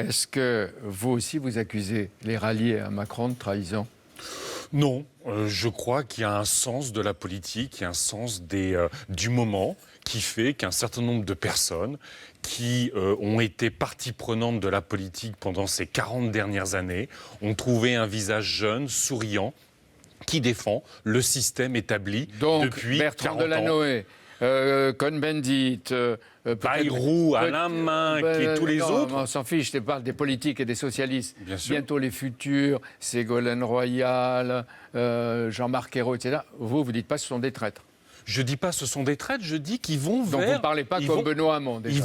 est-ce que vous aussi vous accusez les ralliés à Macron de trahison? Non, je crois qu'il y a un sens de la politique, il y a un sens du moment qui fait qu'un certain nombre de personnes qui ont été partie prenante de la politique pendant ces 40 dernières années ont trouvé un visage jeune, souriant, qui défend le système établi Donc, depuis Bertrand 40 ans. Delanoë, Cohn-Bendit, Bayrou, Alain Minc et tous les non, autres. on s'en fiche, je te parle des politiques et des socialistes. Bien sûr. Bientôt les futurs, Ségolène Royal, Jean-Marc Ayrault, etc. Vous dites pas que ce sont des traîtres. Je dis pas ce sont des traîtres, je dis qu'ils vont vers... Donc vous ne parlez pas comme Benoît Hamon. Déjà.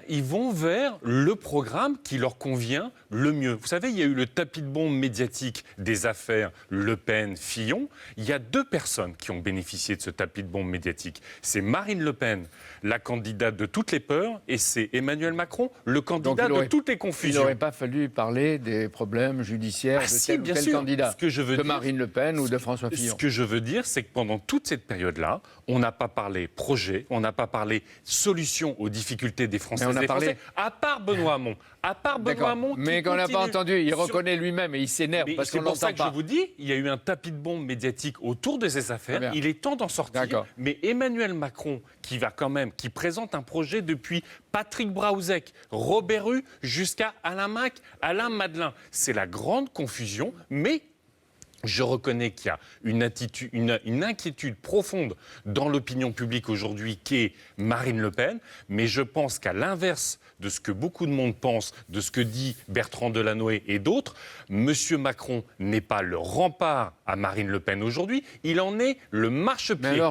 Ils vont vers le programme qui leur convient le mieux. Vous savez, il y a eu le tapis de bombe médiatique des affaires Le Pen-Fillon. Il y a 2 personnes qui ont bénéficié de ce tapis de bombe médiatique. C'est Marine Le Pen, la candidate de toutes les peurs, et c'est Emmanuel Macron, le candidat de toutes les Il confusions. n'aurait pas fallu parler des problèmes judiciaires de tel ou bien tel sûr. candidat, Ce que je veux de dire, Marine Le Pen ou de François Fillon. Ce que je veux dire, c'est que pendant toute cette période-là, on n'a pas parlé projet, on n'a pas parlé solution aux difficultés des Françaises et des Français, à part Benoît Hamon. À part Benoît Hamon, mais qu'on n'a pas entendu, il reconnaît lui-même et il s'énerve parce qu'on c'est pour l'entend ça que pas. je vous dis, il y a eu un tapis de bombe médiatique autour de ces affaires. Il est temps d'en sortir. Mais Emmanuel Macron, qui présente un projet depuis Patrick Braouzek, Robert Hue, jusqu'à Alain Minc, Alain Madelin. C'est la grande confusion, mais je reconnais qu'il y a une inquiétude profonde dans l'opinion publique aujourd'hui qui est Marine Le Pen, mais je pense qu'à l'inverse de ce que beaucoup de monde pense, de ce que dit Bertrand Delanoë et d'autres, M. Macron n'est pas le rempart à Marine Le Pen aujourd'hui, il en est le marchepied.